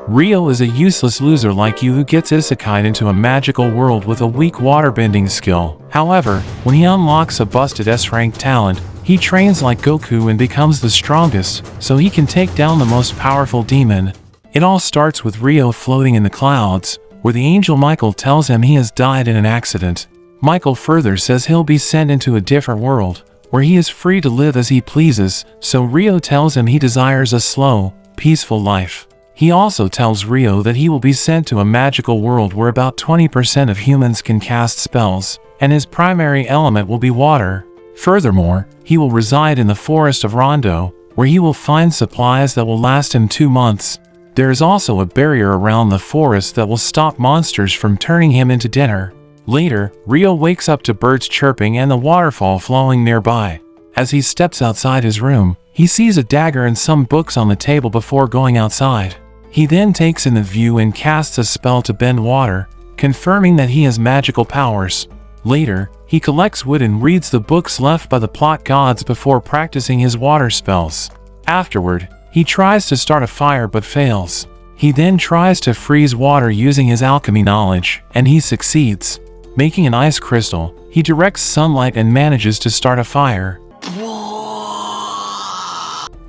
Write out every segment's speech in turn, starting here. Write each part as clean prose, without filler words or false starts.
Rio is a useless loser like you who gets isekai'd into a magical world with a weak waterbending skill. However, when he unlocks a busted S-rank talent, he trains like Goku and becomes the strongest, so he can take down the most powerful demon. It all starts with Rio floating in the clouds, where the angel Michael tells him he has died in an accident. Michael further says he'll be sent into a different world, where he is free to live as he pleases, so Rio tells him he desires a slow, peaceful life. He also tells Rio that he will be sent to a magical world where about 20% of humans can cast spells, and his primary element will be water. Furthermore, he will reside in the forest of Rondo, where he will find supplies that will last him 2 months. There is also a barrier around the forest that will stop monsters from turning him into dinner. Later, Rio wakes up to birds chirping and the waterfall flowing nearby. As he steps outside his room, he sees a dagger and some books on the table before going outside. He then takes in the view and casts a spell to bend water, confirming that he has magical powers. Later, he collects wood and reads the books left by the plot gods before practicing his water spells. Afterward, he tries to start a fire but fails. He then tries to freeze water using his alchemy knowledge, and he succeeds. Making an ice crystal, he directs sunlight and manages to start a fire.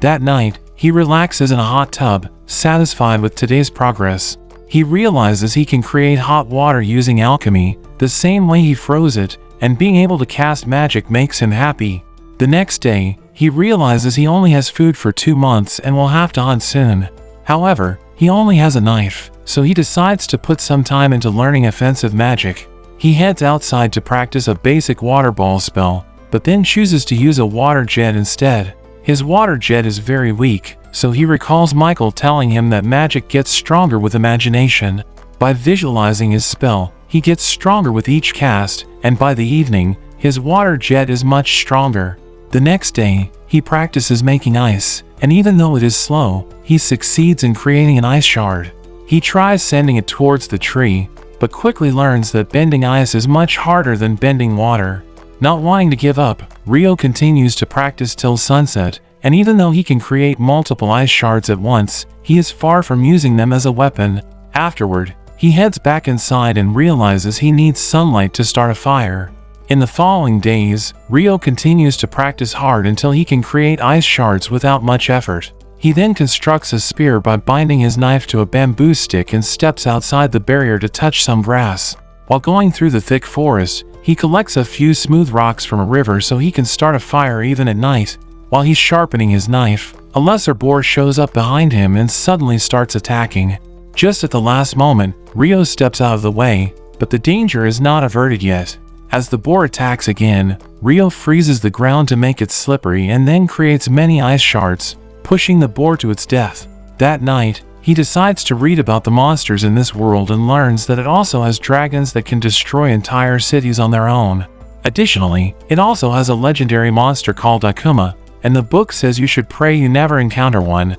That night, he relaxes in a hot tub, satisfied with today's progress. He realizes he can create hot water using alchemy, the same way he froze it, and being able to cast magic makes him happy. The next day, he realizes he only has food for 2 months and will have to hunt soon. However, he only has a knife, so he decides to put some time into learning offensive magic. He heads outside to practice a basic water ball spell, but then chooses to use a water jet instead. His water jet is very weak, so he recalls Michael telling him that magic gets stronger with imagination. By visualizing his spell, he gets stronger with each cast, and by the evening, his water jet is much stronger. The next day, he practices making ice, and even though it is slow, he succeeds in creating an ice shard. He tries sending it towards the tree, but quickly learns that bending ice is much harder than bending water. Not wanting to give up, Rio continues to practice till sunset, and even though he can create multiple ice shards at once, he is far from using them as a weapon. Afterward, he heads back inside and realizes he needs sunlight to start a fire. In the following days, Rio continues to practice hard until he can create ice shards without much effort. He then constructs a spear by binding his knife to a bamboo stick and steps outside the barrier to touch some grass. While going through the thick forest, he collects a few smooth rocks from a river so he can start a fire even at night. While he's sharpening his knife, a lesser boar shows up behind him and suddenly starts attacking. Just at the last moment, Rio steps out of the way, but the danger is not averted yet. As the boar attacks again, Rio freezes the ground to make it slippery and then creates many ice shards, pushing the boar to its death. That night, he decides to read about the monsters in this world and learns that it also has dragons that can destroy entire cities on their own. Additionally, it also has a legendary monster called Akuma, and the book says you should pray you never encounter one.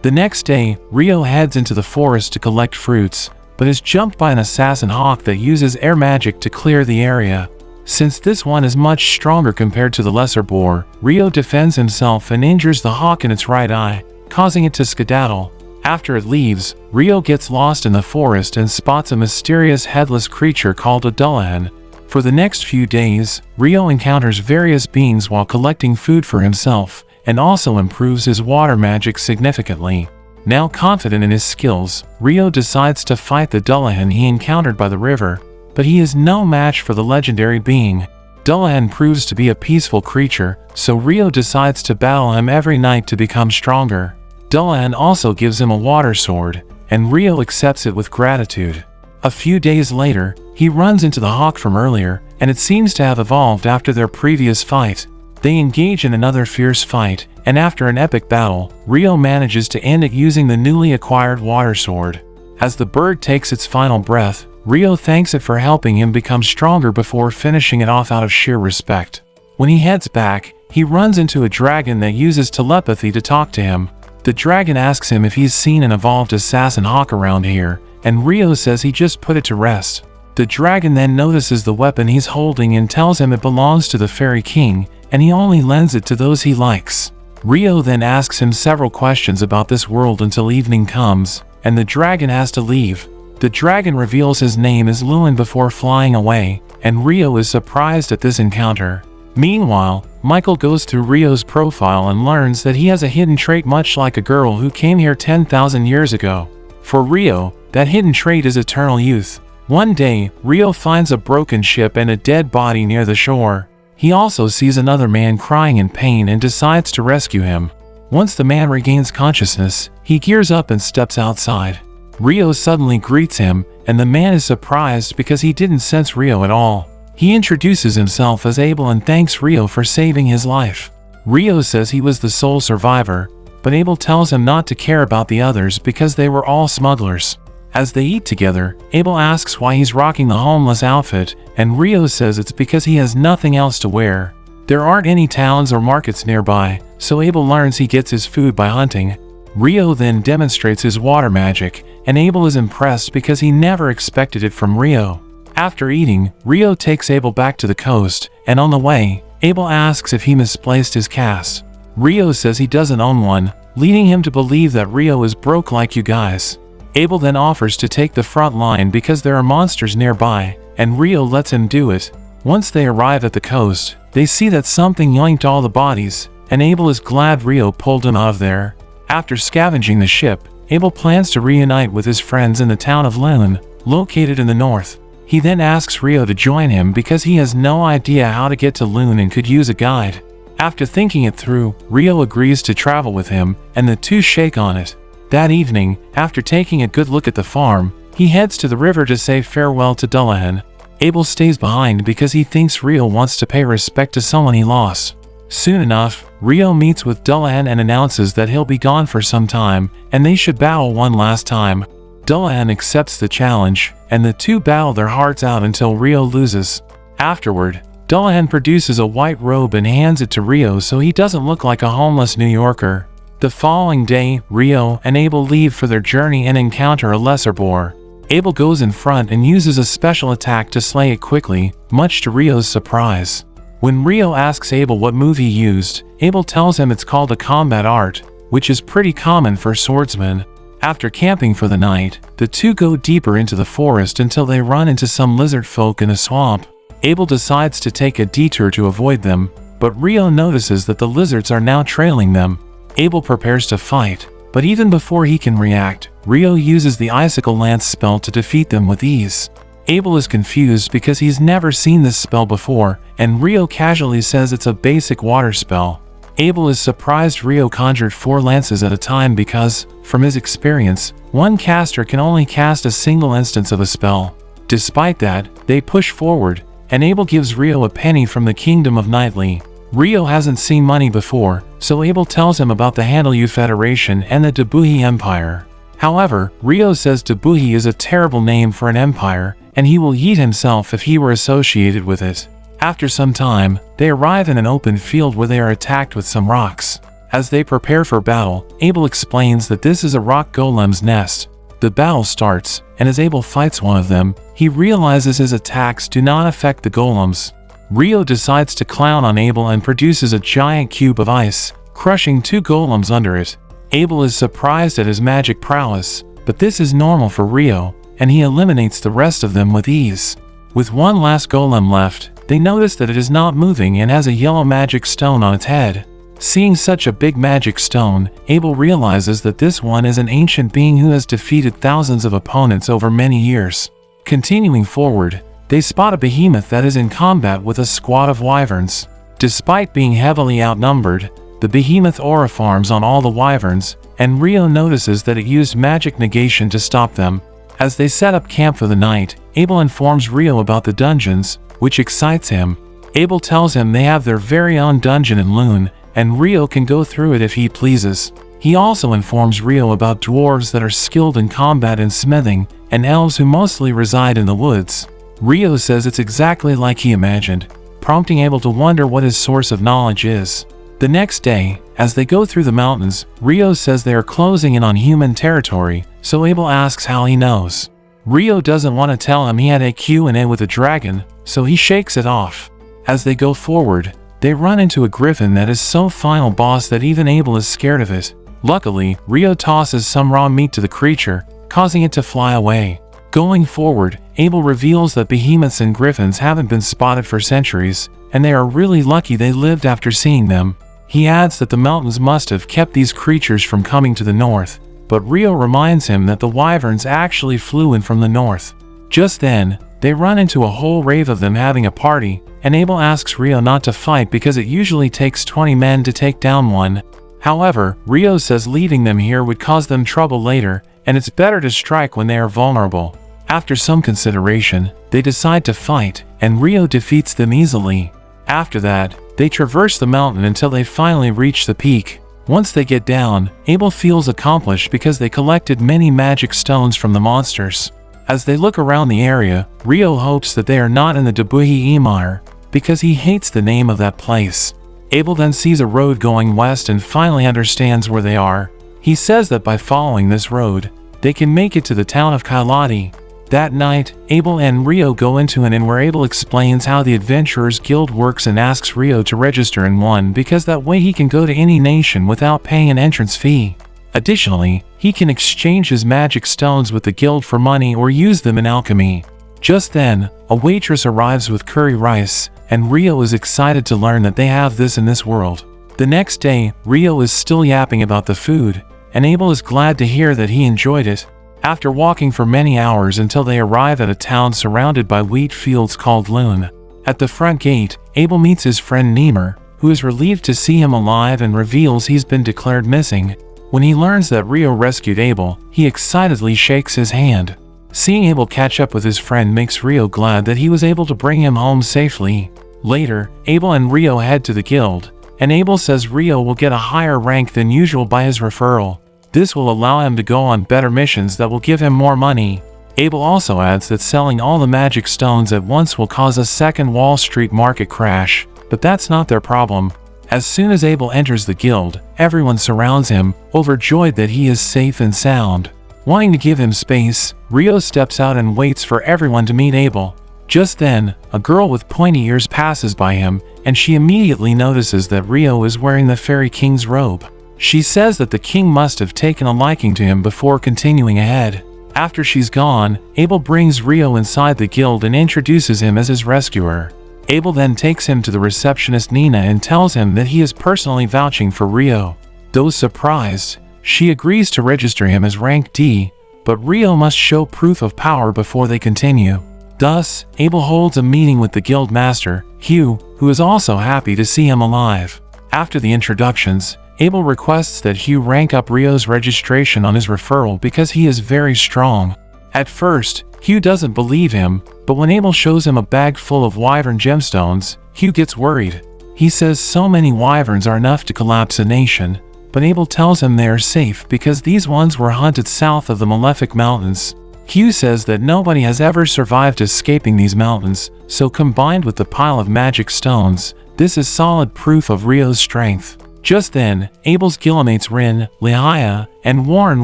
The next day, Rio heads into the forest to collect fruits, but is jumped by an assassin hawk that uses air magic to clear the area. Since this one is much stronger compared to the lesser boar, Rio defends himself and injures the hawk in its right eye, causing it to skedaddle. After it leaves, Rio gets lost in the forest and spots a mysterious headless creature called a dullahan. For the next few days, Rio encounters various beings while collecting food for himself, and also improves his water magic significantly. Now confident in his skills, Rio decides to fight the dullahan he encountered by the river, but he is no match for the legendary being. Dullahan proves to be a peaceful creature, so Rio decides to battle him every night to become stronger. Dullahan also gives him a water sword, and Rio accepts it with gratitude. A few days later, he runs into the hawk from earlier, and it seems to have evolved after their previous fight. They engage in another fierce fight, and after an epic battle, Rio manages to end it using the newly acquired water sword. As the bird takes its final breath, Rio thanks it for helping him become stronger before finishing it off out of sheer respect. When he heads back, he runs into a dragon that uses telepathy to talk to him. The dragon asks him if he's seen an evolved assassin hawk around here, and Rio says he just put it to rest. The dragon then notices the weapon he's holding and tells him it belongs to the Fairy King, and he only lends it to those he likes. Rio then asks him several questions about this world until evening comes, and the dragon has to leave. The dragon reveals his name is Lewin before flying away, and Rio is surprised at this encounter. Meanwhile, Michael goes through Rio's profile and learns that he has a hidden trait much like a girl who came here 10,000 years ago. For Rio, that hidden trait is eternal youth. One day, Rio finds a broken ship and a dead body near the shore. He also sees another man crying in pain and decides to rescue him. Once the man regains consciousness, he gears up and steps outside. Rio suddenly greets him, and the man is surprised because he didn't sense Rio at all. He introduces himself as Abel and thanks Rio for saving his life. Rio says he was the sole survivor, but Abel tells him not to care about the others because they were all smugglers. As they eat together, Abel asks why he's rocking the homeless outfit, and Rio says it's because he has nothing else to wear. There aren't any towns or markets nearby, so Abel learns he gets his food by hunting. Rio then demonstrates his water magic, and Abel is impressed because he never expected it from Rio. After eating, Rio takes Abel back to the coast, and on the way, Abel asks if he misplaced his cast. Rio says he doesn't own one, leading him to believe that Rio is broke like you guys. Abel then offers to take the front line because there are monsters nearby, and Rio lets him do it. Once they arrive at the coast, they see that something yoinked all the bodies, and Abel is glad Rio pulled him out of there. After scavenging the ship, Abel plans to reunite with his friends in the town of Loon, located in the north. He then asks Rio to join him because he has no idea how to get to Loon and could use a guide. After thinking it through, Rio agrees to travel with him, and the two shake on it. That evening, after taking a good look at the farm, he heads to the river to say farewell to Dullahan. Abel stays behind because he thinks Rio wants to pay respect to someone he lost. Soon enough, Rio meets with Dullahan and announces that he'll be gone for some time, and they should battle one last time. Dullahan accepts the challenge, and the two battle their hearts out until Rio loses. Afterward, Dullahan produces a white robe and hands it to Rio so he doesn't look like a homeless New Yorker. The following day, Rio and Abel leave for their journey and encounter a lesser boar. Abel goes in front and uses a special attack to slay it quickly, much to Rio's surprise. When Rio asks Abel what move he used, Abel tells him it's called a combat art, which is pretty common for swordsmen. After camping for the night, the two go deeper into the forest until they run into some lizard folk in a swamp. Abel decides to take a detour to avoid them, but Rio notices that the lizards are now trailing them. Abel prepares to fight, but even before he can react, Rio uses the icicle lance spell to defeat them with ease. Abel is confused because he's never seen this spell before, and Rio casually says it's a basic water spell. Abel is surprised Rio conjured 4 lances at a time because, from his experience, one caster can only cast a single instance of a spell. Despite that, they push forward, and Abel gives Rio a penny from the Kingdom of Nightly. Rio hasn't seen money before, so Abel tells him about the Handelu Federation and the Debuhi Empire. However, Rio says Debuhi is a terrible name for an empire, and he will yeet himself if he were associated with it. After some time, they arrive in an open field where they are attacked with some rocks. As they prepare for battle, Abel explains that this is a rock golem's nest. The battle starts, and as Abel fights one of them, he realizes his attacks do not affect the golems. Rio decides to clown on Abel and produces a giant cube of ice, crushing 2 golems under it. Abel is surprised at his magic prowess, but this is normal for Rio, and he eliminates the rest of them with ease. With one last golem left, they notice that it is not moving and has a yellow magic stone on its head. Seeing such a big magic stone, Abel realizes that this one is an ancient being who has defeated thousands of opponents over many years. Continuing forward, they spot a behemoth that is in combat with a squad of wyverns. Despite being heavily outnumbered, the behemoth aura farms on all the wyverns, and Rio notices that it used magic negation to stop them. As they set up camp for the night, Abel informs Rio about the dungeons, which excites him. Abel tells him they have their very own dungeon in Loon, and Rio can go through it if he pleases. He also informs Rio about dwarves that are skilled in combat and smithing, and elves who mostly reside in the woods. Rio says it's exactly like he imagined, prompting Abel to wonder what his source of knowledge is. The next day, as they go through the mountains, Rio says they are closing in on human territory, so Abel asks how he knows. Rio doesn't want to tell him he had a Q&A with a dragon, so he shakes it off. As they go forward, they run into a griffin that is so final boss that even Abel is scared of it. Luckily, Rio tosses some raw meat to the creature, causing it to fly away. Going forward, Abel reveals that behemoths and griffins haven't been spotted for centuries, and they are really lucky they lived after seeing them. He adds that the mountains must have kept these creatures from coming to the north, but Rio reminds him that the wyverns actually flew in from the north. Just then, they run into a whole rave of them having a party, and Abel asks Rio not to fight because it usually takes 20 men to take down one. However, Rio says leaving them here would cause them trouble later, and it's better to strike when they are vulnerable. After some consideration, they decide to fight, and Rio defeats them easily. After that, they traverse the mountain until they finally reach the peak. Once they get down, Abel feels accomplished because they collected many magic stones from the monsters. As they look around the area, Rio hopes that they are not in the Debuhi Emir, because he hates the name of that place. Abel then sees a road going west and finally understands where they are. He says that by following this road, they can make it to the town of Kailati. That night, Abel and Rio go into an inn where Abel explains how the Adventurers Guild works and asks Rio to register in one because that way he can go to any nation without paying an entrance fee. Additionally, he can exchange his magic stones with the guild for money or use them in alchemy. Just then, a waitress arrives with curry rice, and Rio is excited to learn that they have this in this world. The next day, Rio is still yapping about the food, and Abel is glad to hear that he enjoyed it. After walking for many hours until they arrive at a town surrounded by wheat fields called Loon. At the front gate, Abel meets his friend Nemer, who is relieved to see him alive and reveals he's been declared missing. When he learns that Rio rescued Abel, he excitedly shakes his hand. Seeing Abel catch up with his friend makes Rio glad that he was able to bring him home safely. Later, Abel and Rio head to the guild, and Abel says Rio will get a higher rank than usual by his referral. This will allow him to go on better missions that will give him more money. Abel also adds that selling all the magic stones at once will cause a second Wall Street market crash, but that's not their problem. As soon as Abel enters the guild, everyone surrounds him, overjoyed that he is safe and sound. Wanting to give him space, Rio steps out and waits for everyone to meet Abel. Just then, a girl with pointy ears passes by him, and she immediately notices that Rio is wearing the Fairy King's robe. She says that the king must have taken a liking to him before continuing ahead. After she's gone, Abel brings Rio inside the guild and introduces him as his rescuer. Abel then takes him to the receptionist Nina and tells him that he is personally vouching for Rio. Though surprised, she agrees to register him as rank D, but Rio must show proof of power before they continue. Thus, Abel holds a meeting with the guild master, Hugh, who is also happy to see him alive. After the introductions, Abel requests that Hugh rank up Rio's registration on his referral because he is very strong. At first, Hugh doesn't believe him, but when Abel shows him a bag full of wyvern gemstones, Hugh gets worried. He says so many wyverns are enough to collapse a nation, but Abel tells him they are safe because these ones were hunted south of the Malefic Mountains. Hugh says that nobody has ever survived escaping these mountains, so combined with the pile of magic stones, this is solid proof of Rio's strength. Just then, Abel's guildmates Rin, Lehia, and Warren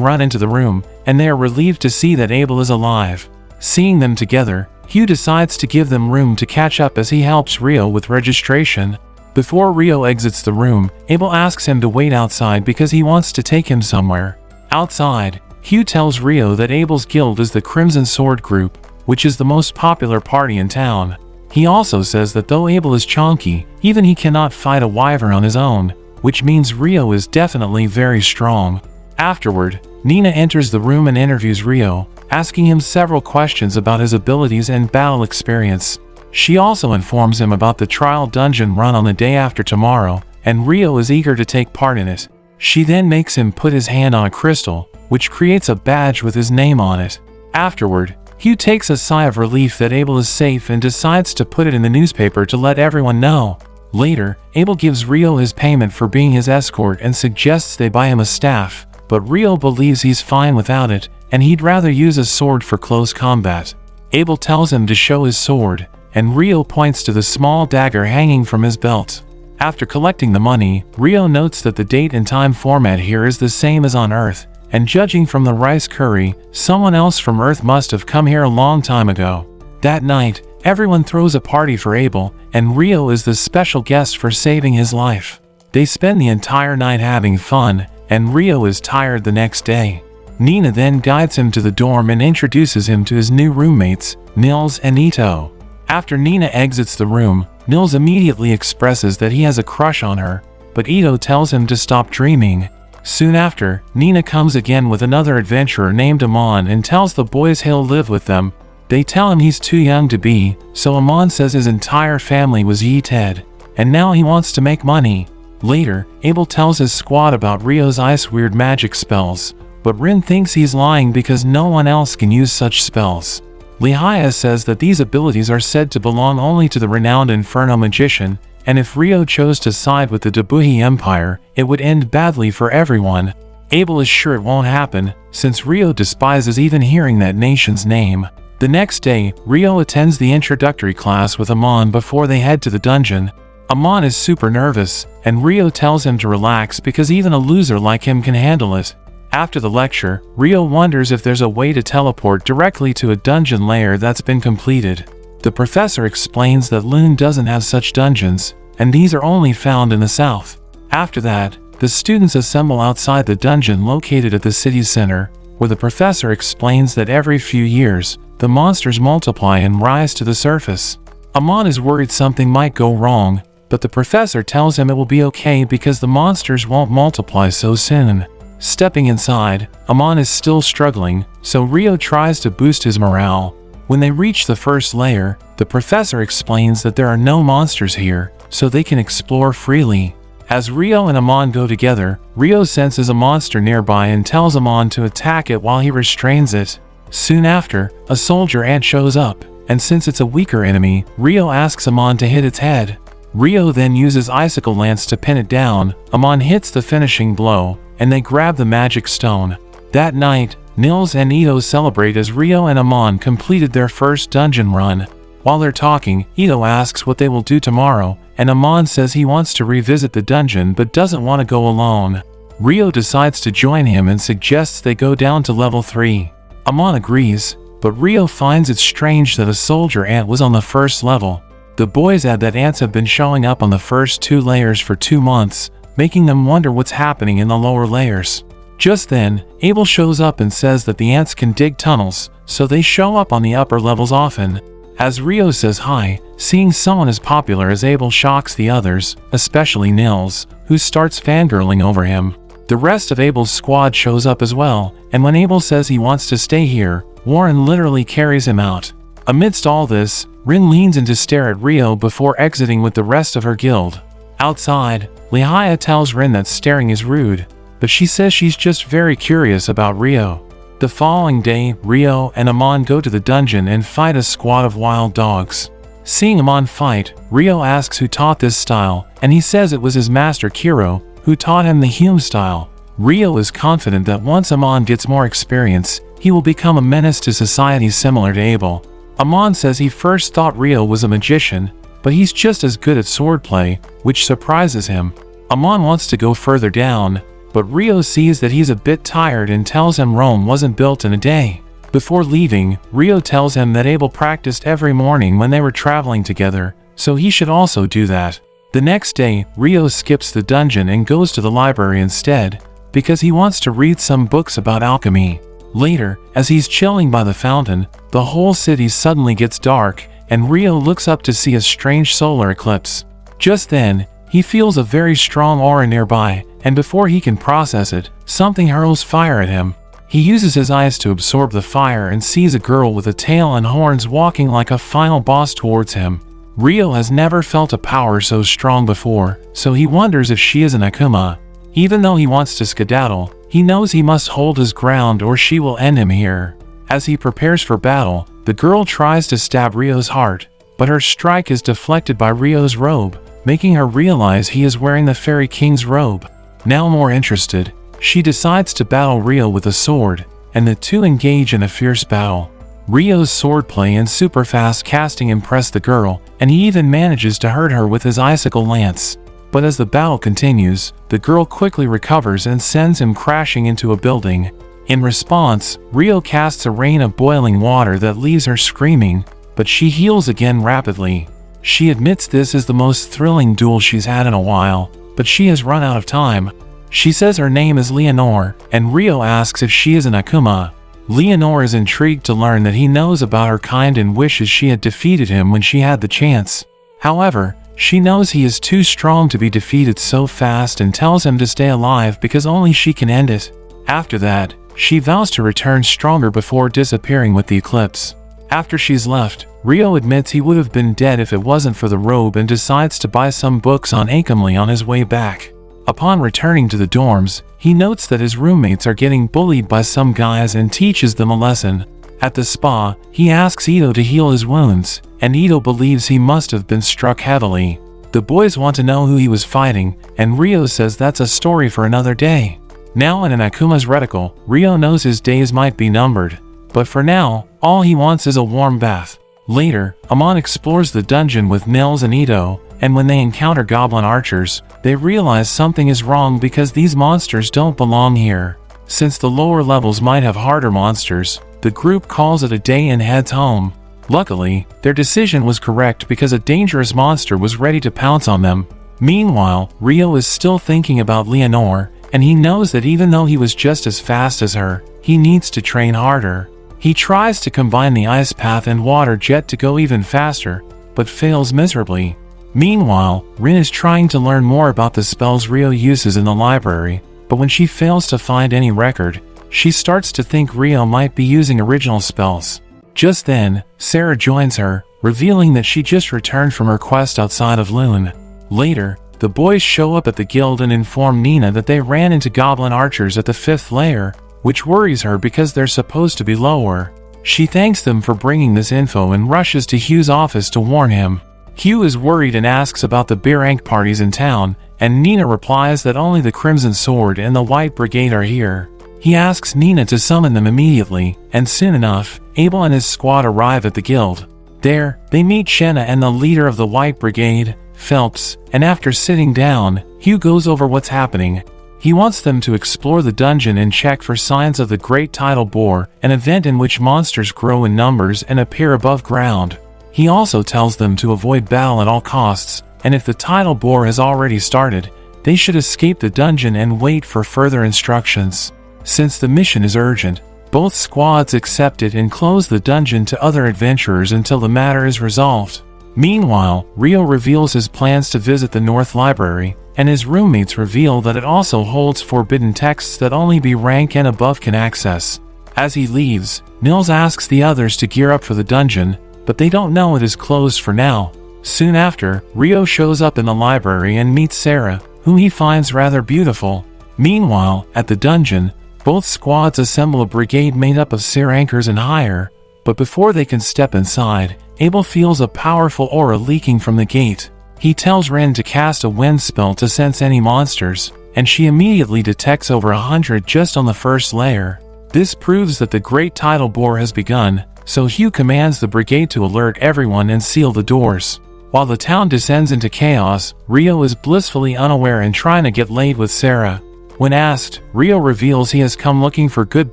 run into the room, and they are relieved to see that Abel is alive. Seeing them together, Hugh decides to give them room to catch up as he helps Rio with registration. Before Rio exits the room, Abel asks him to wait outside because he wants to take him somewhere. Outside, Hugh tells Rio that Abel's guild is the Crimson Sword Group, which is the most popular party in town. He also says that though Abel is chonky, even he cannot fight a wyvern on his own, which means Rio is definitely very strong. Afterward, Nina enters the room and interviews Rio, asking him several questions about his abilities and battle experience. She also informs him about the trial dungeon run on the day after tomorrow, and Rio is eager to take part in it. She then makes him put his hand on a crystal, which creates a badge with his name on it. Afterward, Hugh takes a sigh of relief that Abel is safe and decides to put it in the newspaper to let everyone know. Later, Abel gives Rio his payment for being his escort and suggests they buy him a staff, but Rio believes he's fine without it, and he'd rather use a sword for close combat. Abel tells him to show his sword, and Rio points to the small dagger hanging from his belt. After collecting the money, Rio notes that the date and time format here is the same as on Earth, and judging from the rice curry, someone else from Earth must have come here a long time ago. That night, Everyone throws a party for Abel, and Rio is the special guest for saving his life. They spend the entire night having fun, and Rio is tired the next day. Nina then guides him to the dorm and introduces him to his new roommates, Nils and Ito. After Nina exits the room, Nils immediately expresses that he has a crush on her, but Ito tells him to stop dreaming. Soon after, Nina comes again with another adventurer named Animaan and tells the boys he'll live with them. They tell him he's too young to be, so Animaan says his entire family was yeeted, and now he wants to make money. Later, Abel tells his squad about Rio's ice weird magic spells, but Rin thinks he's lying because no one else can use such spells. Lehia says that these abilities are said to belong only to the renowned Inferno magician, and if Rio chose to side with the Dabuhi Empire, it would end badly for everyone. Abel is sure it won't happen, since Rio despises even hearing that nation's name. The next day, Rio attends the introductory class with Animaan before they head to the dungeon. Animaan is super nervous, and Rio tells him to relax because even a loser like him can handle it. After the lecture, Rio wonders if there's a way to teleport directly to a dungeon lair that's been completed. The professor explains that Loon doesn't have such dungeons, and these are only found in the south. After that, the students assemble outside the dungeon located at the city's center, where the professor explains that every few years, the monsters multiply and rise to the surface. Animaan is worried something might go wrong, but the professor tells him it will be okay because the monsters won't multiply so soon. Stepping inside, Animaan is still struggling, so Rio tries to boost his morale. When they reach the first layer, the professor explains that there are no monsters here, so they can explore freely. As Rio and Animaan go together, Rio senses a monster nearby and tells Animaan to attack it while he restrains it. Soon after, a soldier ant shows up, and since it's a weaker enemy, Rio asks Animaan to hit its head. Rio then uses icicle lance to pin it down. Animaan hits the finishing blow, and they grab the magic stone. That night, Nils and Ito celebrate as Rio and Animaan completed their first dungeon run. While they're talking, Ito asks what they will do tomorrow, and Animaan says he wants to revisit the dungeon but doesn't want to go alone. Rio decides to join him and suggests they go down to level 3. Animaan agrees, but Rio finds it strange that a soldier ant was on the first level. The boys add that ants have been showing up on the first 2 layers for 2 months, making them wonder what's happening in the lower layers. Just then, Abel shows up and says that the ants can dig tunnels, so they show up on the upper levels often. As Rio says hi, seeing someone as popular as Abel shocks the others, especially Nils, who starts fangirling over him. The rest of Abel's squad shows up as well, and when Abel says he wants to stay here, Warren literally carries him out. Amidst all this, Rin leans in to stare at Rio before exiting with the rest of her guild. Outside, Lehia tells Rin that staring is rude, but she says she's just very curious about Rio. The following day, Rio and Animaan go to the dungeon and fight a squad of wild dogs. Seeing Animaan fight, Rio asks who taught this style, and he says it was his master Kiro, who taught him the Hume style. Rio is confident that once Animaan gets more experience, he will become a menace to society similar to Abel. Animaan says he first thought Rio was a magician, but he's just as good at swordplay, which surprises him. Animaan wants to go further down, but Rio sees that he's a bit tired and tells him Rome wasn't built in a day. Before leaving, Rio tells him that Abel practiced every morning when they were traveling together, so he should also do that. The next day, Rio skips the dungeon and goes to the library instead, because he wants to read some books about alchemy. Later, as he's chilling by the fountain, the whole city suddenly gets dark, and Rio looks up to see a strange solar eclipse. Just then, he feels a very strong aura nearby, and before he can process it, something hurls fire at him. He uses his eyes to absorb the fire and sees a girl with a tail and horns walking like a final boss towards him. Rio has never felt a power so strong before, so he wonders if she is an Akuma. Even though he wants to skedaddle, he knows he must hold his ground or she will end him here. As he prepares for battle, the girl tries to stab Rio's heart, but her strike is deflected by Rio's robe, making her realize he is wearing the Fairy King's robe. Now more interested, she decides to battle Rio with a sword, and the two engage in a fierce battle. Rio's swordplay and super fast casting impress the girl, and he even manages to hurt her with his icicle lance. But as the battle continues, the girl quickly recovers and sends him crashing into a building. In response, Rio casts a rain of boiling water that leaves her screaming, but she heals again rapidly. She admits this is the most thrilling duel she's had in a while, but she has run out of time. She says her name is Leonore, and Rio asks if she is an Akuma. Leonore is intrigued to learn that he knows about her kind and wishes she had defeated him when she had the chance. However, she knows he is too strong to be defeated so fast and tells him to stay alive because only she can end it. After that, she vows to return stronger before disappearing with the eclipse. After she's left, Rio admits he would have been dead if it wasn't for the robe and decides to buy some books on Akamli on his way back. Upon returning to the dorms, he notes that his roommates are getting bullied by some guys and teaches them a lesson. At the spa, he asks Ito to heal his wounds, and Ito believes he must have been struck heavily. The boys want to know who he was fighting, and Rio says that's a story for another day. Now in an Akuma's reticle, Rio knows his days might be numbered, but for now, all he wants is a warm bath. Later, Amon explores the dungeon with Nils and Ito, and when they encounter goblin archers, they realize something is wrong because these monsters don't belong here. Since the lower levels might have harder monsters, the group calls it a day and heads home. Luckily, their decision was correct because a dangerous monster was ready to pounce on them. Meanwhile, Rio is still thinking about Leonore, and he knows that even though he was just as fast as her, he needs to train harder. He tries to combine the ice path and water jet to go even faster, but fails miserably. Meanwhile, Rin is trying to learn more about the spells Rio uses in the library, but when she fails to find any record, she starts to think Rio might be using original spells. Just then, Sarah joins her, revealing that she just returned from her quest outside of Lune. Later, the boys show up at the guild and inform Nina that they ran into goblin archers at the 5th layer, which worries her because they're supposed to be lower. She thanks them for bringing this info and rushes to Hugh's office to warn him. Hugh is worried and asks about the beer rank parties in town, and Nina replies that only the Crimson Sword and the White Brigade are here. He asks Nina to summon them immediately, and soon enough, Abel and his squad arrive at the guild. There, they meet Shenna and the leader of the White Brigade, Phelps, and after sitting down, Hugh goes over what's happening. He wants them to explore the dungeon and check for signs of the Great Tidal Boar, an event in which monsters grow in numbers and appear above ground. He also tells them to avoid battle at all costs, and if the Tidal Boar has already started, they should escape the dungeon and wait for further instructions. Since the mission is urgent, both squads accept it and close the dungeon to other adventurers until the matter is resolved. Meanwhile, Rio reveals his plans to visit the North Library, and his roommates reveal that it also holds forbidden texts that only B rank and above can access. As he leaves, Nils asks the others to gear up for the dungeon, but they don't know it is closed for now. Soon after, Rio shows up in the library and meets Sarah, whom he finds rather beautiful. Meanwhile, at the dungeon, both squads assemble a brigade made up of Sirankers and higher, but before they can step inside, Abel feels a powerful aura leaking from the gate. He tells Ren to cast a wind spell to sense any monsters, and she immediately detects over 100 just on the first layer. This proves that the Great Tidal Boar has begun, so Hugh commands the brigade to alert everyone and seal the doors. While the town descends into chaos, Rio is blissfully unaware and trying to get laid with Sarah. When asked, Rio reveals he has come looking for good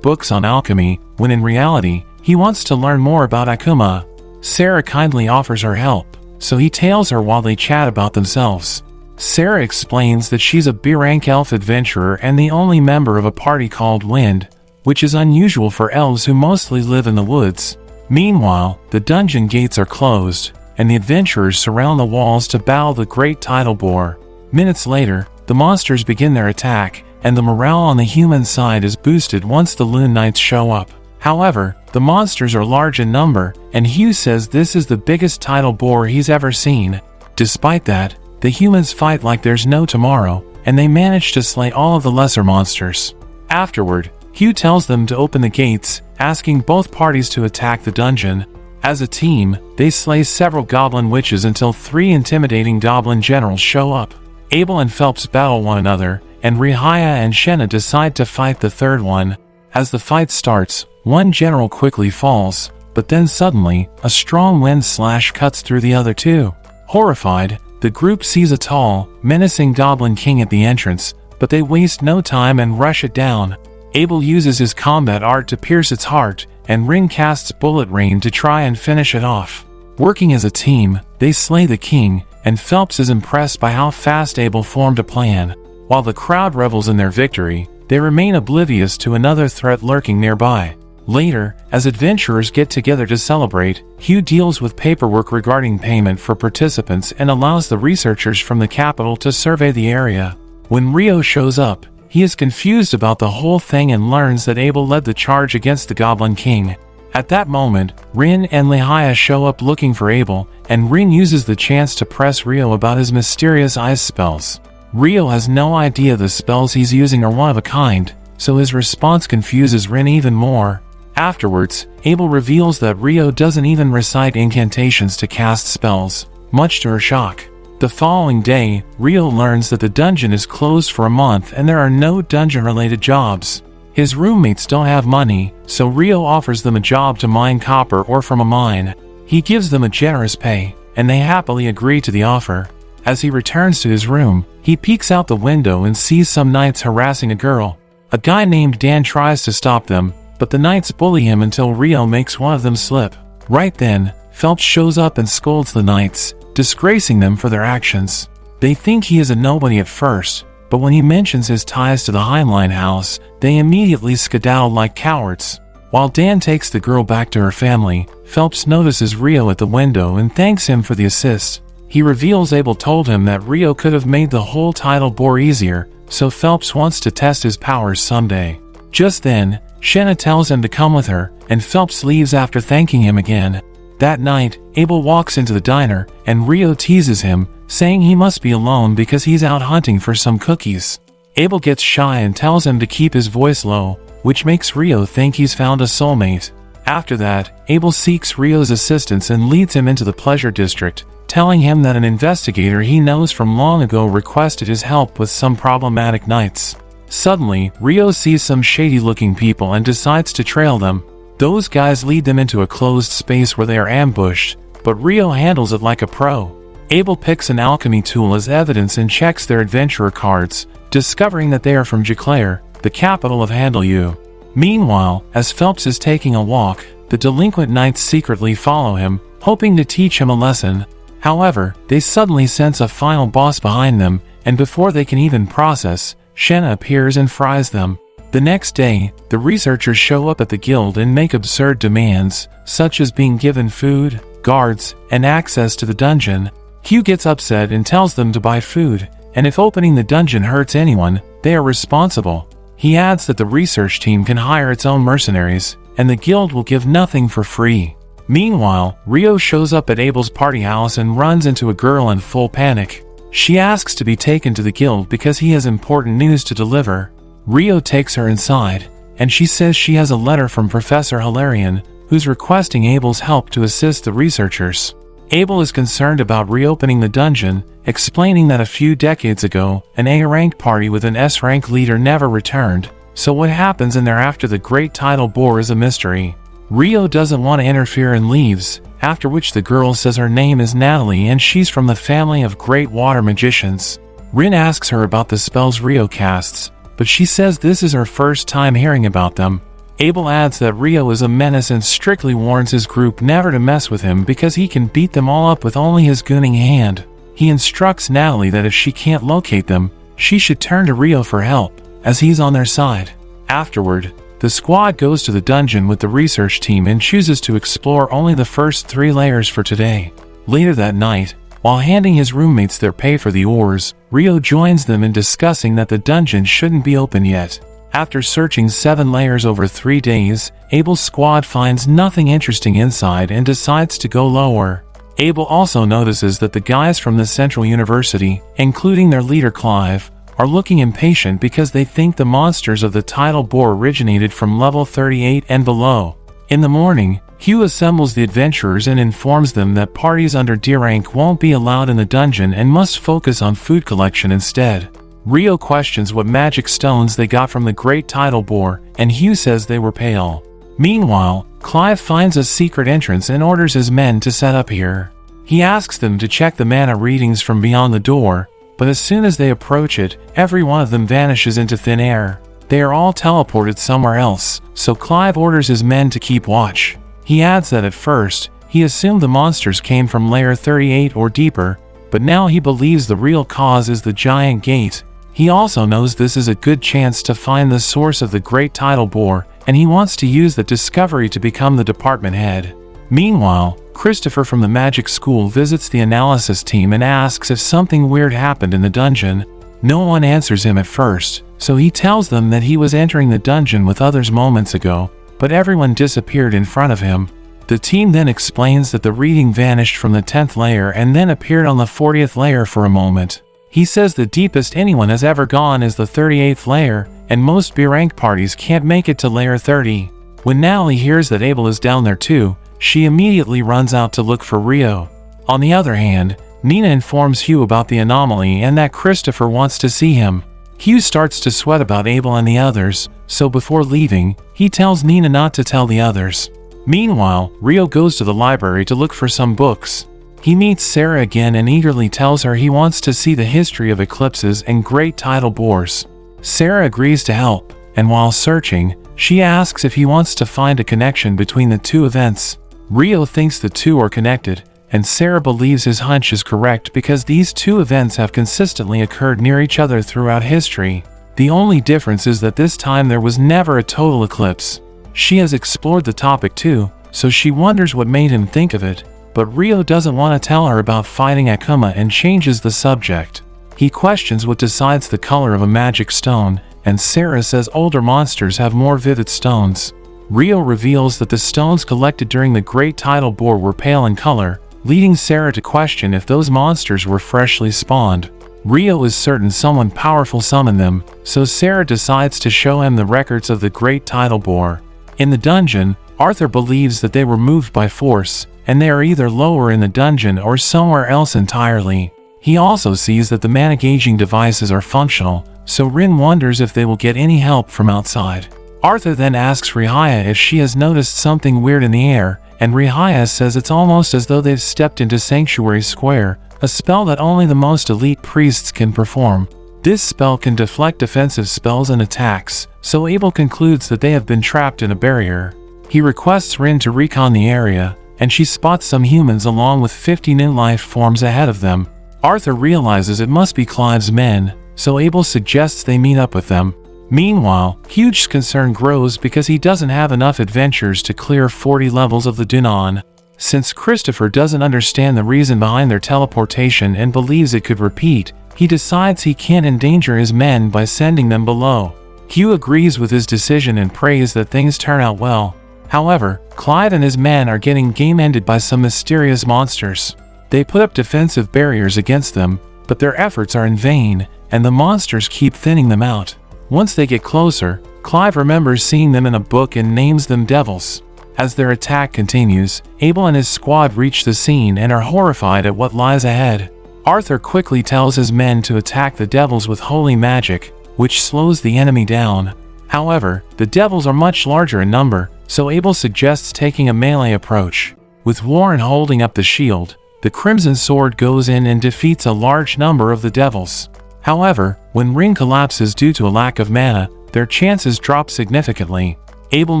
books on alchemy, when in reality, he wants to learn more about Akuma. Sarah kindly offers her help, so he tails her while they chat about themselves. Sarah explains that she's a B-rank elf adventurer and the only member of a party called Wind, which is unusual for elves who mostly live in the woods. Meanwhile, the dungeon gates are closed, and the adventurers surround the walls to battle the Great Tidal Boar. Minutes later, the monsters begin their attack, and the morale on the human side is boosted once the Loon Knights show up. However, the monsters are large in number, and Hugh says this is the biggest tidal boar he's ever seen. Despite that, the humans fight like there's no tomorrow, and they manage to slay all of the lesser monsters. Afterward, Hugh tells them to open the gates, asking both parties to attack the dungeon. As a team, they slay several goblin witches until 3 intimidating goblin generals show up. Abel and Phelps battle one another, and Rihaya and Shenna decide to fight the third one. As the fight starts, one general quickly falls, but then suddenly, a strong wind slash cuts through the other two. Horrified, the group sees a tall, menacing goblin king at the entrance, but they waste no time and rush it down. Abel uses his combat art to pierce its heart, and Ring casts Bullet Rain to try and finish it off. Working as a team, they slay the king, and Phelps is impressed by how fast Abel formed a plan. While the crowd revels in their victory, they remain oblivious to another threat lurking nearby. Later, as adventurers get together to celebrate, Hugh deals with paperwork regarding payment for participants and allows the researchers from the capital to survey the area. When Rio shows up, he is confused about the whole thing and learns that Abel led the charge against the Goblin King. At that moment, Rin and Lehia show up looking for Abel, and Rin uses the chance to press Rio about his mysterious ice spells. Rio has no idea the spells he's using are one of a kind, so his response confuses Rin even more. Afterwards, Abel reveals that Rio doesn't even recite incantations to cast spells, much to her shock. The following day, Rio learns that the dungeon is closed for a month and there are no dungeon-related jobs. His roommates don't have money, so Rio offers them a job to mine copper ore from a mine. He gives them a generous pay, and they happily agree to the offer. As he returns to his room, he peeks out the window and sees some knights harassing a girl. A guy named Dan tries to stop them, but the knights bully him until Rio makes one of them slip. Right then, Phelps shows up and scolds the knights, disgracing them for their actions. They think he is a nobody at first, but when he mentions his ties to the Heinlein house, they immediately skedaddle like cowards. While Dan takes the girl back to her family, Phelps notices Rio at the window and thanks him for the assist. He reveals Abel told him that Rio could have made the whole tidal bore easier, so Phelps wants to test his powers someday. Just then, Shenna tells him to come with her, and Phelps leaves after thanking him again. That night, Abel walks into the diner, and Rio teases him, saying he must be alone because he's out hunting for some cookies. Abel gets shy and tells him to keep his voice low, which makes Rio think he's found a soulmate. After that, Abel seeks Rio's assistance and leads him into the pleasure district, telling him that an investigator he knows from long ago requested his help with some problematic knights. Suddenly, Rio sees some shady-looking people and decides to trail them. Those guys lead them into a closed space where they are ambushed, but Rio handles it like a pro. Abel picks an alchemy tool as evidence and checks their adventurer cards, discovering that they are from Jaclair, the capital of Handelu. Meanwhile, as Phelps is taking a walk, the delinquent knights secretly follow him, hoping to teach him a lesson. However, they suddenly sense a final boss behind them, and before they can even process, Shenna appears and fries them. The next day, the researchers show up at the guild and make absurd demands, such as being given food, guards, and access to the dungeon. Hugh gets upset and tells them to buy food, and if opening the dungeon hurts anyone, they are responsible. He adds that the research team can hire its own mercenaries, and the guild will give nothing for free. Meanwhile, Rio shows up at Abel's party house and runs into a girl in full panic. She asks to be taken to the guild because he has important news to deliver. Rio takes her inside, and she says she has a letter from Professor Hilarion, who's requesting Abel's help to assist the researchers. Abel is concerned about reopening the dungeon, explaining that a few decades ago, an A-rank party with an S-rank leader never returned, so what happens in there after the Great Tidal Bore is a mystery. Rio doesn't want to interfere and leaves, after which the girl says her name is Natalie and she's from the family of great water magicians. Rin asks her about the spells Rio casts, but she says this is her first time hearing about them. Abel adds that Rio is a menace and strictly warns his group never to mess with him because he can beat them all up with only his gunning hand. He instructs Natalie that if she can't locate them, she should turn to Rio for help, as he's on their side. Afterward, the squad goes to the dungeon with the research team and chooses to explore only the first 3 layers for today. Later that night, while handing his roommates their pay for the ores, Rio joins them in discussing that the dungeon shouldn't be open yet. After searching 7 layers over 3 days, Abel's squad finds nothing interesting inside and decides to go lower. Abel also notices that the guys from the Central University, including their leader Clive, are looking impatient because they think the monsters of the tidal bore originated from level 38 and below. In the morning, Hugh assembles the adventurers and informs them that parties under D rank won't be allowed in the dungeon and must focus on food collection instead. Rio questions what magic stones they got from the Great Tidal Bore, and Hugh says they were pale. Meanwhile, Clive finds a secret entrance and orders his men to set up here. He asks them to check the mana readings from beyond the door, but as soon as they approach it, every one of them vanishes into thin air. They are all teleported somewhere else, so Clive orders his men to keep watch. He adds that at first, He assumed the monsters came from layer 38 or deeper, but now he believes the real cause is the giant gate. He also knows this is a good chance to find the source of the great tidal bore, and he wants to use the discovery to become the department head. Meanwhile, Christopher from the magic school visits the analysis team and asks if something weird happened in the dungeon. No one answers him at first, so he tells them that he was entering the dungeon with others moments ago, but everyone disappeared in front of him. The team then explains that the reading vanished from the 10th layer and then appeared on the 40th layer for a moment. He says the deepest anyone has ever gone is the 38th layer, and most B-rank parties can't make it to layer 30. When Natalie hears that Abel is down there too, she immediately runs out to look for Rio. On the other hand, Nina informs Hugh about the anomaly and that Christopher wants to see him. Hugh starts to sweat about Abel and the others, so before leaving, he tells Nina not to tell the others. Meanwhile, Rio goes to the library to look for some books. He meets Sarah again and eagerly tells her he wants to see the history of eclipses and great tidal bores. Sarah agrees to help, and while searching, she asks if he wants to find a connection between the two events. Rio thinks the two are connected, and Sarah believes his hunch is correct because these two events have consistently occurred near each other throughout history. The only difference is that this time there was never a total eclipse. She has explored the topic too, so she wonders what made him think of it, but Rio doesn't want to tell her about fighting Akuma and changes the subject. He questions what decides the color of a magic stone, and Sarah says older monsters have more vivid stones. Rio reveals that the stones collected during the Great Tidal Bore were pale in color, leading Sarah to question if those monsters were freshly spawned. Rio is certain someone powerful summoned them, so Sarah decides to show him the records of the Great Tidal Bore. In the dungeon, Arthur believes that they were moved by force, and they are either lower in the dungeon or somewhere else entirely. He also sees that the mana gauging devices are functional, so Rin wonders if they will get any help from outside. Arthur then asks Rihaya if she has noticed something weird in the air, and Rihaya says it's almost as though they've stepped into Sanctuary Square, a spell that only the most elite priests can perform. This spell can deflect defensive spells and attacks, so Abel concludes that they have been trapped in a barrier. He requests Rin to recon the area, and she spots some humans along with 50 new life forms ahead of them. Arthur realizes it must be Clive's men, so Abel suggests they meet up with them. Meanwhile, Hugh's concern grows because he doesn't have enough adventures to clear 40 levels of the Dunan. Since Christopher doesn't understand the reason behind their teleportation and believes it could repeat, he decides he can't endanger his men by sending them below. Hugh agrees with his decision and prays that things turn out well. However, Clive and his men are getting game-ended by some mysterious monsters. They put up defensive barriers against them, but their efforts are in vain, and the monsters keep thinning them out. Once they get closer, Clive remembers seeing them in a book and names them devils. As their attack continues, Abel and his squad reach the scene and are horrified at what lies ahead. Arthur quickly tells his men to attack the devils with holy magic, which slows the enemy down. However, the devils are much larger in number, so Abel suggests taking a melee approach. With Warren holding up the shield, the Crimson Sword goes in and defeats a large number of the devils. However, when Ring collapses due to a lack of mana, their chances drop significantly. Abel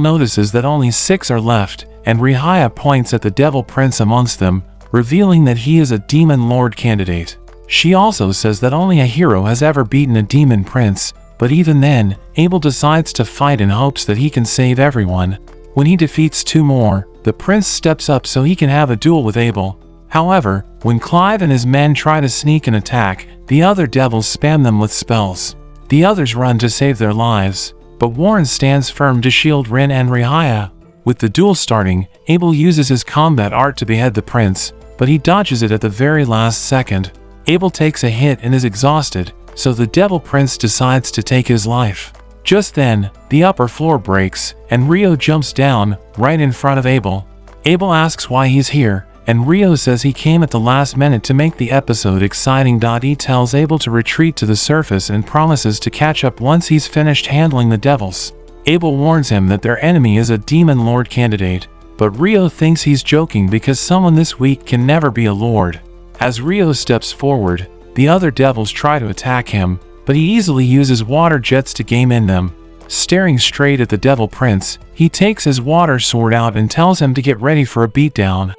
notices that only 6 are left, and Rihaya points at the Devil Prince amongst them, revealing that he is a Demon Lord candidate. She also says that only a hero has ever beaten a Demon Prince, but even then, Abel decides to fight in hopes that he can save everyone. When he defeats 2 more, the prince steps up so he can have a duel with Abel. However, when Clive and his men try to sneak an attack, the other devils spam them with spells. The others run to save their lives, but Warren stands firm to shield Rin and Rihaya. With the duel starting, Abel uses his combat art to behead the prince, but he dodges it at the very last second. Abel takes a hit and is exhausted, so the Devil Prince decides to take his life. Just then, the upper floor breaks, and Rio jumps down, right in front of Abel. Abel asks why he's here, and Rio says he came at the last minute to make the episode exciting. He tells Abel to retreat to the surface and promises to catch up once he's finished handling the devils. Abel warns him that their enemy is a Demon Lord candidate, but Rio thinks he's joking because someone this weak can never be a lord. As Rio steps forward, the other devils try to attack him, but he easily uses water jets to game in them. Staring straight at the Devil Prince, he takes his water sword out and tells him to get ready for a beatdown.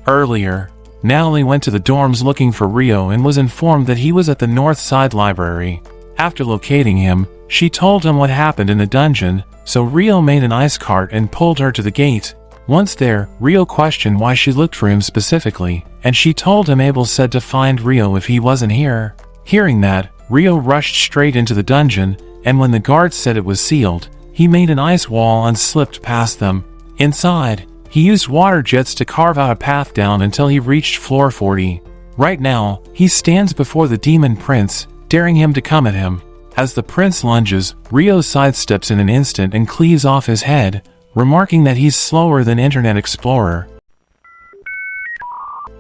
Earlier, Natalie went to the dorms looking for Rio and was informed that he was at the North Side Library. After locating him, she told him what happened in the dungeon, so Rio made an ice cart and pulled her to the gate. Once there, Rio questioned why she looked for him specifically, and she told him Abel said to find Rio if he wasn't here. Hearing that, Rio rushed straight into the dungeon, and when the guards said it was sealed, he made an ice wall and slipped past them. Inside, he used water jets to carve out a path down until he reached floor 40. Right now, he stands before the demon prince, daring him to come at him. As the prince lunges, Rio sidesteps in an instant and cleaves off his head, remarking that he's slower than Internet Explorer.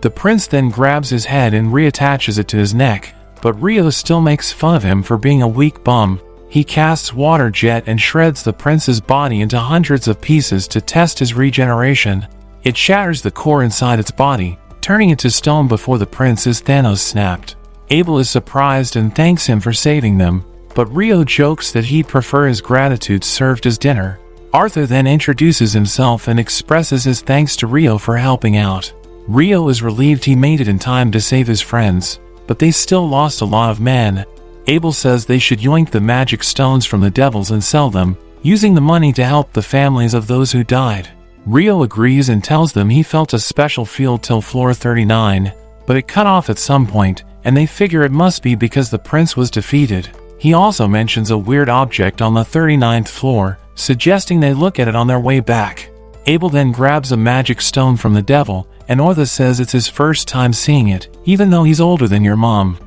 The prince then grabs his head and reattaches it to his neck, but Rio still makes fun of him for being a weak bum. He casts water jet and shreds the prince's body into hundreds of pieces to test his regeneration. It shatters the core inside its body, turning it to stone before the prince is Thanos snapped. Abel is surprised and thanks him for saving them, but Rio jokes that he'd prefer his gratitude served as dinner. Arthur then introduces himself and expresses his thanks to Rio for helping out. Rio is relieved he made it in time to save his friends, but they still lost a lot of men. Abel says they should yoink the magic stones from the devils and sell them, using the money to help the families of those who died. Rio agrees and tells them he felt a special field till floor 39, but it cut off at some point, and they figure it must be because the prince was defeated. He also mentions a weird object on the 39th floor, suggesting they look at it on their way back. Abel then grabs a magic stone from the devil, and Ortha says it's his first time seeing it, even though he's older than your mom.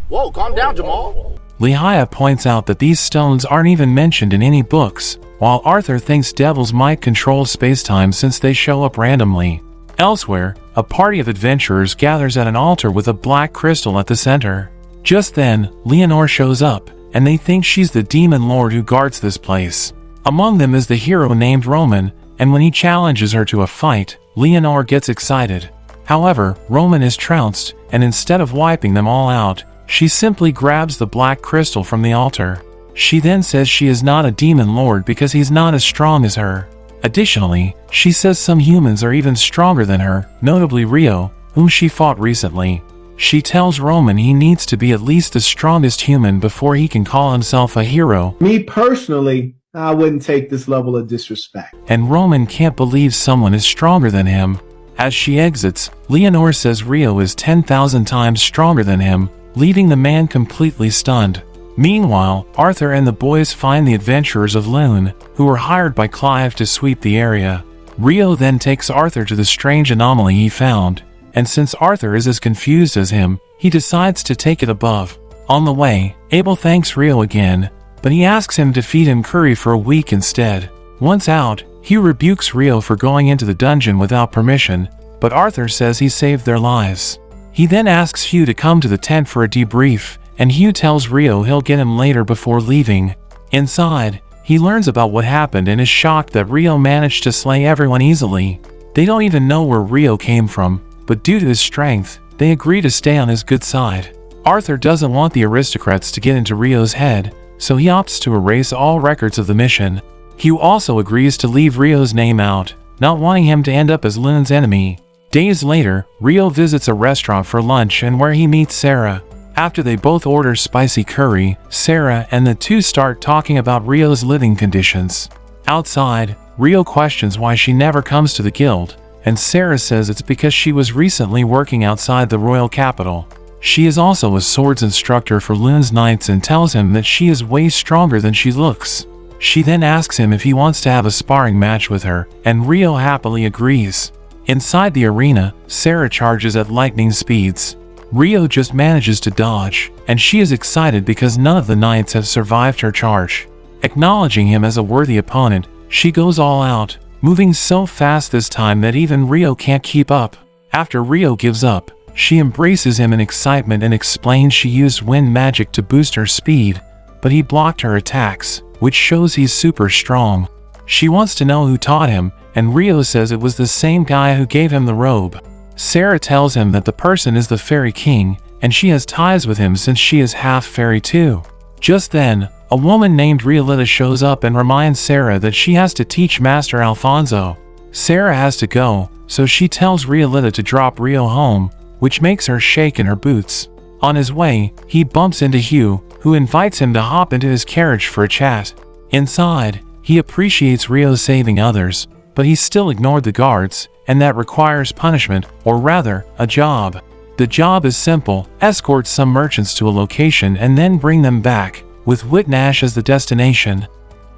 Whoa, calm down, Jamal. Lehia points out that these stones aren't even mentioned in any books, while Arthur thinks devils might control spacetime since they show up randomly. Elsewhere, a party of adventurers gathers at an altar with a black crystal at the center. Just then, Leonore shows up, and they think she's the demon lord who guards this place. Among them is the hero named Roman, and when he challenges her to a fight, Leonore gets excited. However, Roman is trounced, and instead of wiping them all out, she simply grabs the black crystal from the altar. She then says she is not a demon lord because he's not as strong as her. Additionally, she says some humans are even stronger than her, notably Rio, whom she fought recently. She tells Roman he needs to be at least the strongest human before he can call himself a hero. Me personally, I wouldn't take this level of disrespect. And Roman can't believe someone is stronger than him. As she exits, Leonore says Rio is 10,000 times stronger than him, leaving the man completely stunned. Meanwhile, Arthur and the boys find the adventurers of Loon, who were hired by Clive to sweep the area. Rio then takes Arthur to the strange anomaly he found, and since Arthur is as confused as him, he decides to take it above. On the way, Abel thanks Rio again, but he asks him to feed him curry for a week instead. Once out, Hugh rebukes Rio for going into the dungeon without permission, but Arthur says he saved their lives. He then asks Hugh to come to the tent for a debrief, and Hugh tells Rio he'll get him later before leaving. Inside, he learns about what happened and is shocked that Rio managed to slay everyone easily. They don't even know where Rio came from, but due to his strength, they agree to stay on his good side. Arthur doesn't want the aristocrats to get into Rio's head, so he opts to erase all records of the mission. Hugh also agrees to leave Rio's name out, not wanting him to end up as Loon's enemy. Days later, Rio visits a restaurant for lunch and where he meets Sarah. After they both order spicy curry, Sarah and the two start talking about Rio's living conditions. Outside, Rio questions why she never comes to the guild, and Sarah says it's because she was recently working outside the royal capital. She is also a swords instructor for Loon's Knights and tells him that she is way stronger than she looks. She then asks him if he wants to have a sparring match with her, and Rio happily agrees. Inside the arena, Sarah charges at lightning speeds. Rio just manages to dodge, and she is excited because none of the knights have survived her charge. Acknowledging him as a worthy opponent, she goes all out, moving so fast this time that even Rio can't keep up. After Rio gives up, she embraces him in excitement and explains she used wind magic to boost her speed, but he blocked her attacks, which shows he's super strong. She wants to know who taught him, and Rio says it was the same guy who gave him the robe. Sarah tells him that the person is the Fairy King, and she has ties with him since she is half fairy too. Just then, a woman named Rioletta shows up and reminds Sarah that she has to teach Master Alfonso. Sarah has to go, so she tells Riolita to drop Rio home, which makes her shake in her boots. On his way, he bumps into Hugh, who invites him to hop into his carriage for a chat. Inside, he appreciates Rio saving others, but he still ignored the guards, and that requires punishment, or rather, a job. The job is simple: escort some merchants to a location and then bring them back, with Whitnash as the destination.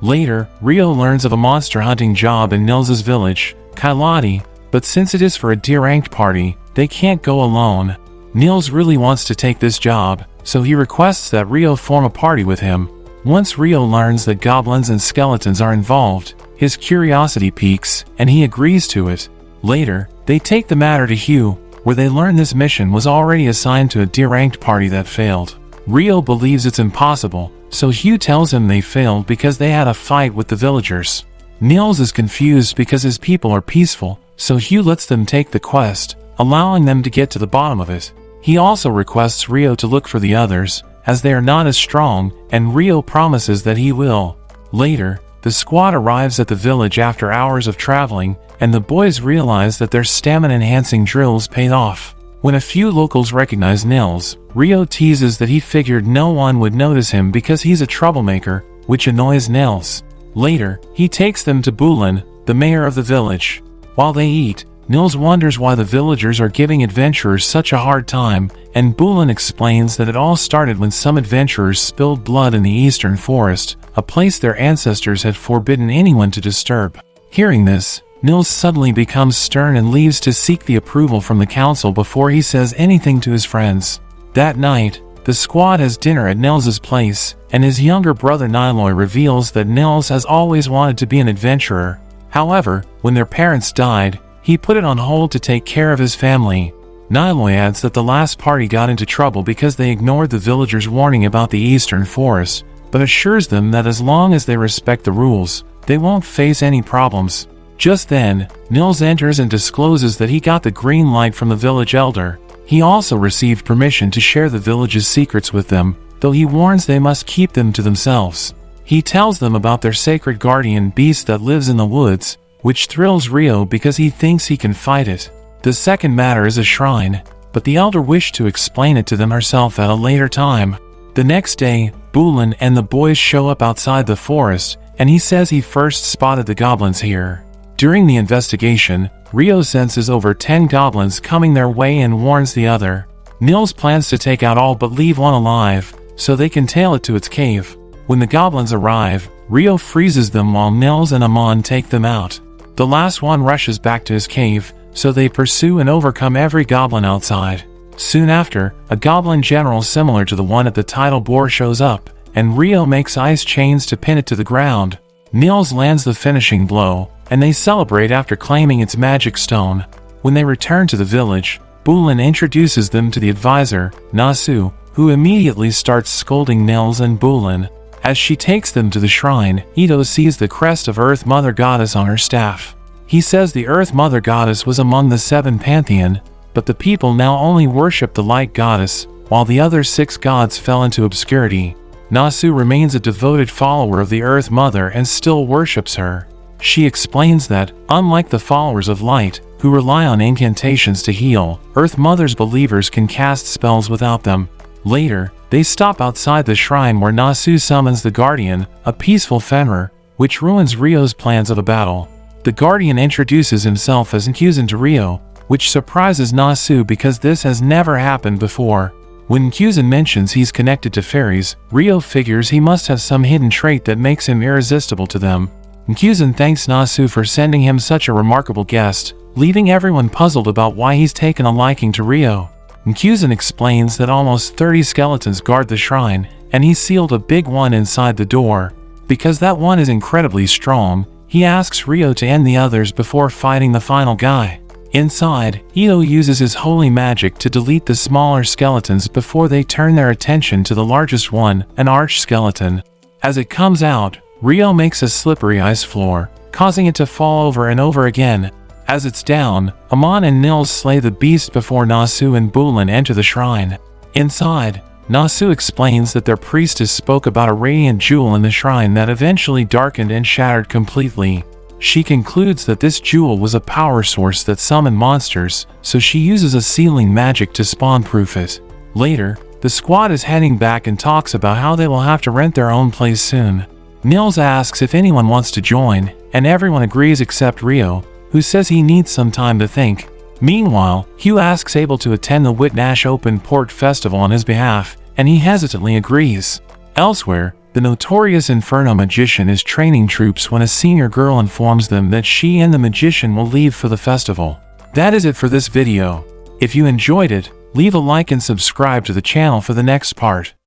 Later, Rio learns of a monster hunting job in Nils's village, Kailati, but since it is for a D-ranked party, they can't go alone. Nils really wants to take this job, so he requests that Rio form a party with him. Once Rio learns that goblins and skeletons are involved, his curiosity peaks, and he agrees to it. Later, they take the matter to Hugh, where they learn this mission was already assigned to a D-ranked party that failed. Rio believes it's impossible, so Hugh tells him they failed because they had a fight with the villagers. Nils is confused because his people are peaceful, so Hugh lets them take the quest, allowing them to get to the bottom of it. He also requests Rio to look for the others, as they are not as strong, and Rio promises that he will. Later, the squad arrives at the village after hours of traveling, and the boys realize that their stamina-enhancing drills paid off. When a few locals recognize Nils, Rio teases that he figured no one would notice him because he's a troublemaker, which annoys Nils. Later, he takes them to Bulin, the mayor of the village. While they eat, Nils wonders why the villagers are giving adventurers such a hard time, and Bulin explains that it all started when some adventurers spilled blood in the eastern forest, a place their ancestors had forbidden anyone to disturb. Hearing this, Nils suddenly becomes stern and leaves to seek the approval from the council before he says anything to his friends. That night, the squad has dinner at Nils's place, and his younger brother Niloy reveals that Nils has always wanted to be an adventurer. However, when their parents died, he put it on hold to take care of his family. Niloy adds that the last party got into trouble because they ignored the villagers' warning about the eastern forest, but assures them that as long as they respect the rules, they won't face any problems. Just then, Nils enters and discloses that he got the green light from the village elder. He also received permission to share the village's secrets with them, though he warns they must keep them to themselves. He tells them about their sacred guardian beast that lives in the woods, which thrills Rio because he thinks he can fight it. The second matter is a shrine, but the elder wished to explain it to them herself at a later time. The next day, Bulin and the boys show up outside the forest, and he says he first spotted the goblins here. During the investigation, Rio senses over 10 goblins coming their way and warns the other. Nils plans to take out all but leave one alive, so they can tail it to its cave. When the goblins arrive, Rio freezes them while Nils and Animaan take them out. The last one rushes back to his cave, so they pursue and overcome every goblin outside. Soon after, a goblin general similar to the one at the tidal bore shows up, and Rio makes ice chains to pin it to the ground. Nils lands the finishing blow, and they celebrate after claiming its magic stone. When they return to the village, Bulin introduces them to the advisor, Nasu, who immediately starts scolding Nils and Bulin. As she takes them to the shrine, Ito sees the crest of Earth Mother Goddess on her staff. He says the Earth Mother Goddess was among the 7 pantheon, but the people now only worship the Light Goddess, while the other 6 gods fell into obscurity. Nasu remains a devoted follower of the Earth Mother and still worships her. She explains that, unlike the followers of Light, who rely on incantations to heal, Earth Mother's believers can cast spells without them. Later, they stop outside the shrine where Nasu summons the Guardian, a peaceful Fenrir, which ruins Rio's plans of a battle. The Guardian introduces himself as Nkuzan to Rio, which surprises Nasu because this has never happened before. When Nkuzan mentions he's connected to fairies, Rio figures he must have some hidden trait that makes him irresistible to them. Nkuzan thanks Nasu for sending him such a remarkable guest, leaving everyone puzzled about why he's taken a liking to Rio. Nkuzan explains that almost 30 skeletons guard the shrine, and he sealed a big one inside the door. Because that one is incredibly strong, he asks Rio to end the others before fighting the final guy. Inside, Ito uses his holy magic to delete the smaller skeletons before they turn their attention to the largest one, an arch skeleton. As it comes out, Rio makes a slippery ice floor, causing it to fall over and over again. As it's down, Animaan and Nils slay the beast before Nasu and Bulin enter the shrine. Inside, Nasu explains that their priestess spoke about a radiant jewel in the shrine that eventually darkened and shattered completely. She concludes that this jewel was a power source that summoned monsters, so she uses a sealing magic to spawn-proof it. Later, the squad is heading back and talks about how they will have to rent their own place soon. Nils asks if anyone wants to join, and everyone agrees except Rio, who says he needs some time to think. Meanwhile, Hugh asks Abel to attend the Whitnash Open Port Festival on his behalf, and he hesitantly agrees. Elsewhere, the notorious Inferno magician is training troops when a senior girl informs them that she and the magician will leave for the festival. That is it for this video. If you enjoyed it, leave a like and subscribe to the channel for the next part.